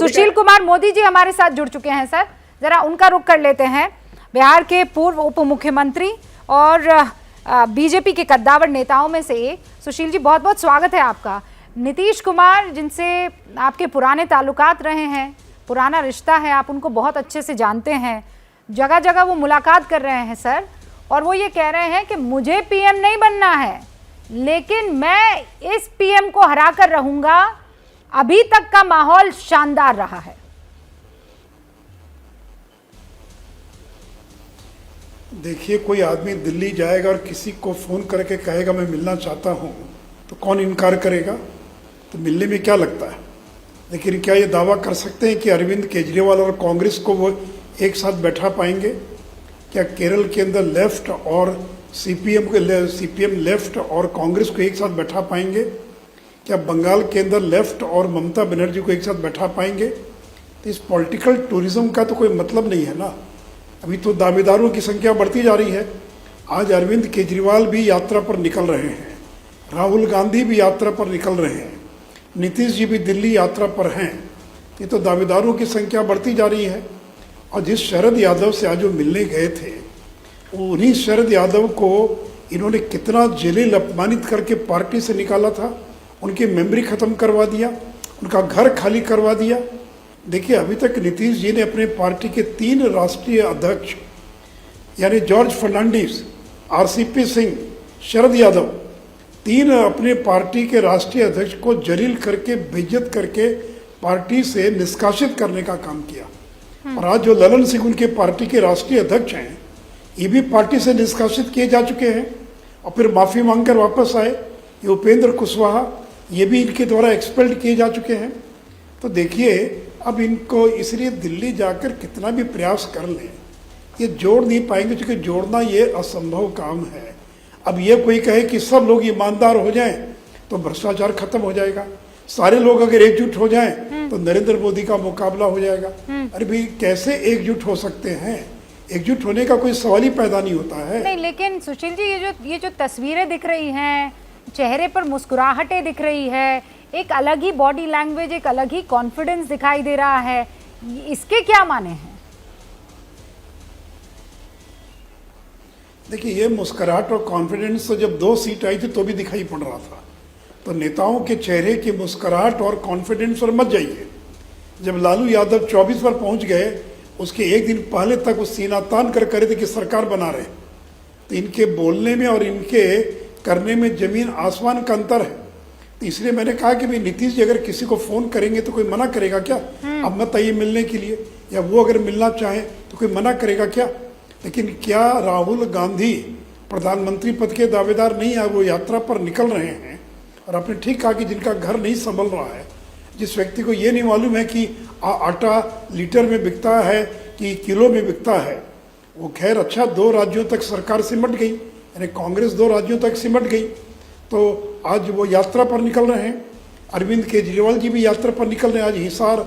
सुशील कुमार मोदी जी हमारे साथ जुड़ चुके हैं सर, जरा उनका रुख कर लेते हैं। बिहार के पूर्व उप मुख्यमंत्री और बीजेपी के कद्दावर नेताओं में से एक। सुशील जी, बहुत बहुत स्वागत है आपका। नीतीश कुमार, जिनसे आपके पुराने ताल्लुकात रहे हैं, पुराना रिश्ता है, आप उनको बहुत अच्छे से जानते हैं, जगह जगह वो मुलाकात कर रहे हैं सर, और वो ये कह रहे हैं कि मुझे पीएम नहीं बनना है, लेकिन मैं इस पीएम को हरा कर रहूंगा। अभी तक का माहौल शानदार रहा है। देखिए, कोई आदमी दिल्ली जाएगा और किसी को फोन करके कहेगा मैं मिलना चाहता हूं, तो कौन इनकार करेगा? तो मिलने में क्या लगता है? लेकिन क्या ये दावा कर सकते हैं कि अरविंद केजरीवाल और कांग्रेस को वो एक साथ बैठा पाएंगे? क्या केरल के अंदर लेफ्ट और सीपीएम लेफ्ट और कांग्रेस को एक साथ बैठा पाएंगे? क्या बंगाल के अंदर लेफ्ट और ममता बनर्जी को एक साथ बैठा पाएंगे? तो इस पॉलिटिकल टूरिज्म का तो कोई मतलब नहीं है ना। अभी तो दावेदारों की संख्या बढ़ती जा रही है। आज अरविंद केजरीवाल भी यात्रा पर निकल रहे हैं, राहुल गांधी भी यात्रा पर निकल रहे हैं, नीतीश जी भी दिल्ली यात्रा पर हैं। ये तो दावेदारों की संख्या बढ़ती जा रही है। और जिस शरद यादव से आज वो मिलने गए थे, उन्हीं शरद यादव को इन्होंने कितना जलील अपमानित करके पार्टी से निकाला था, उनकी मेमोरी खत्म करवा दिया, उनका घर खाली करवा दिया। देखिए, अभी तक नीतीश जी ने अपने पार्टी के 3 राष्ट्रीय अध्यक्ष यानी जॉर्ज फर्नांडिस, आरसीपी सिंह, शरद यादव, 3 अपने पार्टी के राष्ट्रीय अध्यक्ष को जलील करके, बेइज्जत करके पार्टी से निष्कासित करने का काम किया। और आज जो ललन सिंह उनके पार्टी के राष्ट्रीय अध्यक्ष हैं, ये भी पार्टी से निष्कासित किए जा चुके हैं और फिर माफी मांगकर वापस आए। ये उपेंद्र कुशवाहा, ये भी इनके द्वारा एक्सपेल्ड किए जा चुके हैं। तो देखिए, अब इनको इसलिए दिल्ली जाकर कितना भी प्रयास कर लें, ये जोड़ नहीं पाएंगे, क्योंकि जोड़ना ये असंभव काम है। अब ये कोई कहे कि सब लोग ईमानदार हो जाएं तो भ्रष्टाचार खत्म हो जाएगा, सारे लोग अगर एकजुट हो जाएं तो नरेंद्र मोदी का मुकाबला हो जाएगा। अरे भाई, कैसे एकजुट हो सकते हैं? एकजुट होने का कोई सवाल ही पैदा नहीं होता है। नहीं, लेकिन सुशील जी, ये जो तस्वीरें दिख रही हैं, चेहरे पर मुस्कुराहटें दिख रही है, एक अलग ही बॉडी लैंग्वेज, एक अलग ही कॉन्फिडेंस दिखाई दे रहा है, इसके क्या माने हैं? देखिए, ये मुस्कुराहट और कॉन्फिडेंस तो जब 2 सीट आई थी तो भी दिखाई पड़ रहा था। तो नेताओं के चेहरे की मुस्कुराहट और कॉन्फिडेंस पर मत जाइए। जब लालू यादव 24 पर पहुंच गए, उसके एक दिन पहले तक वो सीना तान कर रहे थे कि सरकार बना रहे, तो इनके बोलने में और इनके करने में जमीन आसमान का अंतर है। तो इसलिए मैंने कहा कि भाई, नीतीश जी अगर किसी को फोन करेंगे तो कोई मना करेगा क्या? अब मत आइए मिलने के लिए, या वो अगर मिलना चाहे तो कोई मना करेगा क्या? लेकिन क्या राहुल गांधी प्रधानमंत्री पद के दावेदार नहीं है? वो यात्रा पर निकल रहे हैं। और आपने ठीक कहा कि जिनका घर नहीं संभल रहा है, जिस व्यक्ति को ये नहीं मालूम है कि आटा लीटर में बिकता है कि किलो में बिकता है, वो खैर अच्छा 2 राज्यों तक सरकार सिमट गई, यानी कांग्रेस 2 राज्यों तक सिमट गई। तो आज वो यात्रा पर निकल रहे हैं। अरविंद केजरीवाल जी भी यात्रा पर निकल रहे हैं। आज हिसार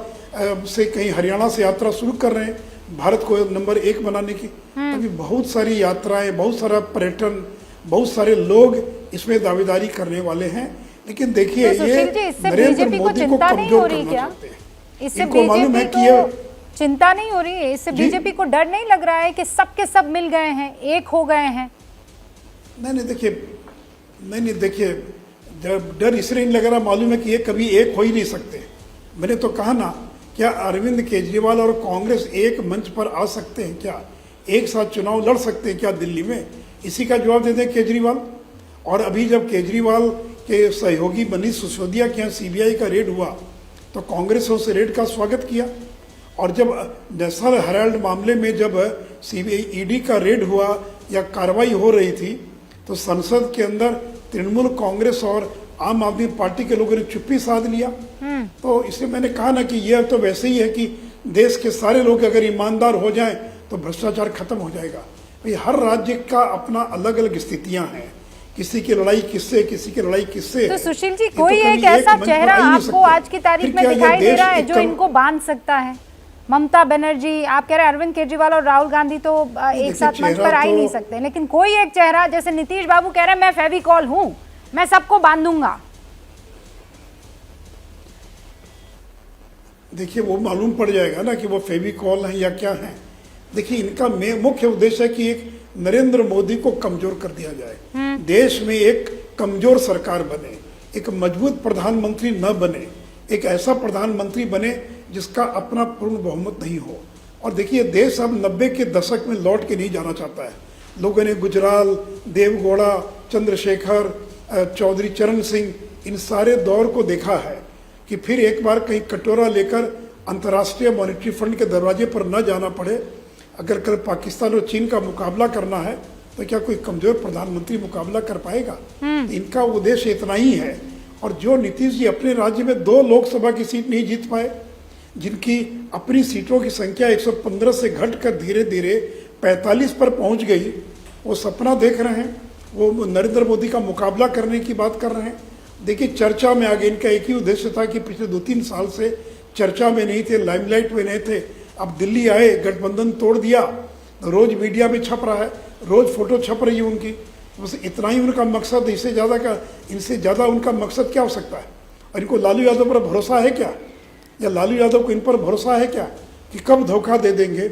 से कहीं हरियाणा से यात्रा शुरू कर रहे हैं, भारत को नंबर 1 बनाने की। अभी बहुत सारी यात्राएं, बहुत सारा पर्यटन, बहुत सारे लोग इसमें दावेदारी करने वाले हैं। लेकिन देखिए, तो ये नरेंद्र मोदी को कमजोर करना चाहते हैं। इससे बीजेपी को चिंता नहीं हो रही है? इससे बीजेपी को डर नहीं लग रहा है कि सबके सब मिल गए हैं, एक हो गए हैं? नहीं, देखिए, डर इसलिए नहीं लग रहा, मालूम है कि ये कभी एक हो ही नहीं सकते। मैंने तो कहा ना, क्या अरविंद केजरीवाल और कांग्रेस एक मंच पर आ सकते हैं क्या? एक साथ चुनाव लड़ सकते हैं क्या दिल्ली में? इसी का जवाब दे दें केजरीवाल। और अभी जब केजरीवाल के सहयोगी मनीष सिसोदिया के यहाँ सीबीआई का रेड हुआ, तो कांग्रेस ने उस रेड का स्वागत किया। और जब नेशनल हेराल्ड मामले में जब सीबीआई ईडी का रेड हुआ या कार्रवाई हो रही थी, तो संसद के अंदर तृणमूल कांग्रेस और आम आदमी पार्टी के लोगों ने चुप्पी साध लिया। तो इसलिए मैंने कहा ना कि यह तो वैसे ही है कि देश के सारे लोग अगर ईमानदार हो जाएं तो भ्रष्टाचार खत्म हो जाएगा। भाई, हर राज्य का अपना अलग अलग स्थितियां हैं, किसी की लड़ाई किससे, किसी की लड़ाई किससे। तो सुशील जी, कोई एक ऐसा चेहरा आपको आज की तारीख में दिखाई दे रहा है जो इनको बांध सकता है? ममता बनर्जी, आप कह रहे हैं अरविंद केजरीवाल और राहुल गांधी तो एक साथ मंच पर आ ही नहीं सकते, लेकिन कोई एक चेहरा, जैसे नीतीश बाबू कह रहे हैं मैं फेविकॉल हूं, मैं सबको बांधूंगा। देखिए वो मालूम पड़ जाएगा ना कि वो फेविकॉल है या क्या है। देखिए इनका मुख्य उद्देश्य है कि एक नरेंद्र मोदी को कमजोर कर दिया जाए, देश में एक कमजोर सरकार बने, एक मजबूत प्रधानमंत्री न बने, एक ऐसा प्रधानमंत्री बने जिसका अपना पूर्ण बहुमत नहीं हो। और देखिए देश अब 90 के दशक में लौट के नहीं जाना चाहता है। लोगों ने गुजराल, देवगौड़ा, चंद्रशेखर, चौधरी चरण सिंह, इन सारे दौर को देखा है कि फिर एक बार कहीं कटोरा लेकर अंतर्राष्ट्रीय मॉनेटरी फंड के दरवाजे पर न जाना पड़े। अगर कल पाकिस्तान और चीन का मुकाबला करना है तो क्या कोई कमजोर प्रधानमंत्री मुकाबला कर पाएगा? इनका उद्देश्य इतना ही है। और जो नीतीश जी अपने राज्य में 2 लोकसभा की सीट नहीं जीत पाए, जिनकी अपनी सीटों की संख्या 115 से घटकर धीरे धीरे 45 पर पहुंच गई, वो सपना देख रहे हैं, वो नरेंद्र मोदी का मुकाबला करने की बात कर रहे हैं। देखिए चर्चा में आगे इनका एक ही उद्देश्य था कि पिछले 2-3 साल से चर्चा में नहीं थे, लाइमलाइट में नहीं थे। अब दिल्ली आए, गठबंधन तोड़ दिया, रोज मीडिया में छप रहा है, रोज फोटो छप रही है उनकी। बस इतना ही उनका मकसद, इससे ज़्यादा का, इनसे ज़्यादा उनका मकसद क्या हो सकता है? और इनको लालू यादव पर भरोसा है क्या, या लालू यादव को इन पर भरोसा है क्या कि कब धोखा दे देंगे?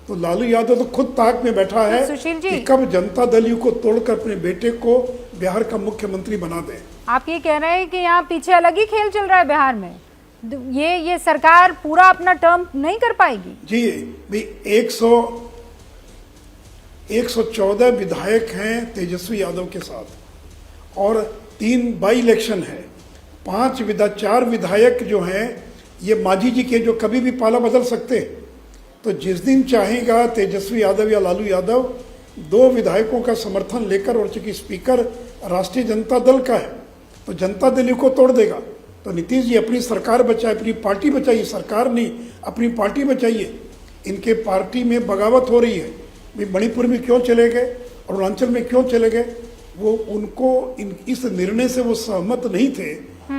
तो लालू यादव तो खुद ताक में बैठा है कि कब जनता दल यू को तोड़कर अपने बेटे को बिहार का मुख्यमंत्री बना दे। आप ये कह रहे हैं कि यहाँ पीछे अलग ही खेल चल रहा है बिहार में, ये सरकार पूरा अपना टर्म नहीं कर पाएगी? जी भी 114 विधायक हैं तेजस्वी यादव के साथ, और 3 बाई इलेक्शन है। 4 विधायक जो हैं ये मांझी जी के, जो कभी भी पाला बदल सकते हैं। तो जिस दिन चाहेगा तेजस्वी यादव या लालू यादव 2 विधायकों का समर्थन लेकर, और चूंकि स्पीकर राष्ट्रीय जनता दल का है तो जनता दल को तोड़ देगा। तो नीतीश जी अपनी सरकार बचाए, अपनी पार्टी बचाइए, सरकार नहीं, अपनी पार्टी बचाइए। इनके पार्टी में बगावत हो रही है। भी मणिपुर में क्यों चले गए, अरुणाचल में क्यों चले गए? वो उनको इस निर्णय से वो सहमत नहीं थे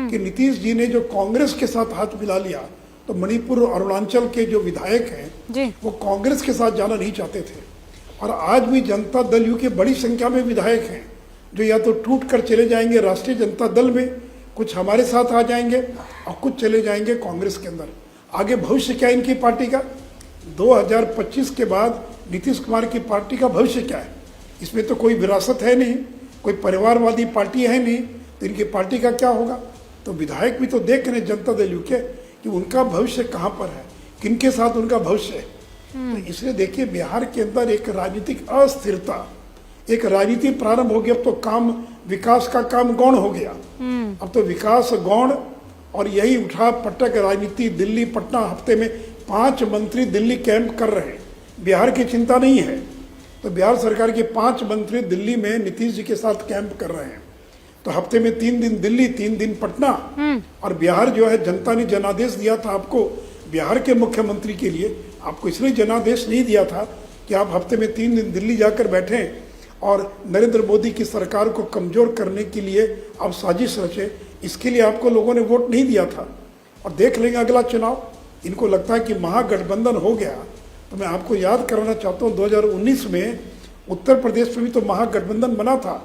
कि नीतीश जी ने जो कांग्रेस के साथ हाथ मिला लिया, तो मणिपुर और अरुणाचल के जो विधायक हैं वो कांग्रेस के साथ जाना नहीं चाहते थे। और आज भी जनता दल यू के बड़ी संख्या में विधायक हैं जो या तो टूट कर चले जाएंगे राष्ट्रीय जनता दल में, कुछ हमारे साथ आ जाएंगे और कुछ चले जाएंगे कांग्रेस के अंदर। आगे भविष्य क्या इनकी पार्टी का? 2025 के बाद नीतीश कुमार की पार्टी का भविष्य क्या है? इसमें तो कोई विरासत है नहीं, कोई परिवारवादी पार्टी है नहीं, तो इनकी पार्टी का क्या होगा? तो विधायक भी तो देख रहे जनता दल यू के कि उनका भविष्य कहाँ पर है, किनके साथ उनका भविष्य है। तो इसलिए देखिए बिहार के अंदर एक राजनीतिक अस्थिरता, एक राजनीति प्रारंभ हो गई। अब तो काम, विकास का काम गौण हो गया। अब तो विकास गौण, और यही उठा पटक राजनीति। दिल्ली पटना हफ्ते में 5 मंत्री दिल्ली कैंप कर रहे हैं, बिहार की चिंता नहीं है। तो बिहार सरकार के 5 मंत्री दिल्ली में नीतीश जी के साथ कैंप कर रहे हैं। तो हफ्ते में 3 दिन दिल्ली, 3 दिन पटना। और बिहार जो है, जनता ने जनादेश दिया था आपको बिहार के मुख्यमंत्री के लिए। आपको इसलिए जनादेश नहीं दिया था कि आप हफ्ते में 3 दिन दिल्ली जाकर बैठें और नरेंद्र मोदी की सरकार को कमजोर करने के लिए आप साजिश रचे। इसके लिए आपको लोगों ने वोट नहीं दिया था। और देख लेंगे अगला चुनाव, इनको लगता है कि महागठबंधन हो गया। तो मैं आपको याद कराना चाहता हूँ 2019 में उत्तर प्रदेश में भी तो महागठबंधन बना था,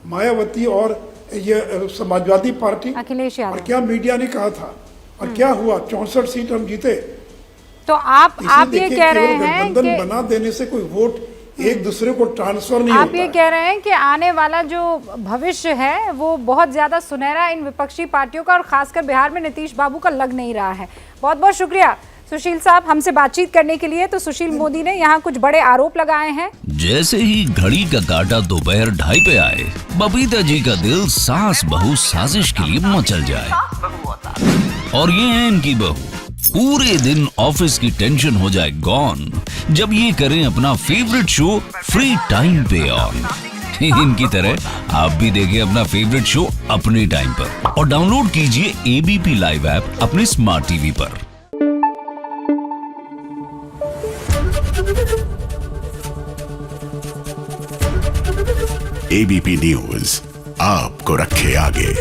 मायावती और ये समाजवादी पार्टी, अखिलेश यादव। और क्या मीडिया ने कहा था और क्या हुआ? 64 सीट हम जीते। तो आप ये कह रहे हैं कि बना देने से कोई वोट एक दूसरे को ट्रांसफर नहीं होता। आप ये कह रहे हैं कि आने वाला जो भविष्य है वो बहुत ज्यादा सुनहरा इन विपक्षी पार्टियों का, और खासकर बिहार में नीतीश बाबू का लग नहीं रहा है। बहुत बहुत शुक्रिया सुशील साहब हमसे बातचीत करने के लिए। तो सुशील मोदी ने यहाँ कुछ बड़े आरोप लगाए हैं। जैसे ही घड़ी का काटा दोपहर 2:30 पे आए, बबीता जी का दिल सास बहू साजिश के लिए मचल जाए। और ये है इनकी बहू, पूरे दिन ऑफिस की टेंशन हो जाए गॉन जब ये करें अपना फेवरेट शो फ्री टाइम पे ऑन। इनकी तरह आप भी देखें अपना फेवरेट शो अपने टाइम पर, और डाउनलोड कीजिए ABP लाइव ऐप अपने स्मार्ट टीवी पर। ABP न्यूज आपको रखे आगे।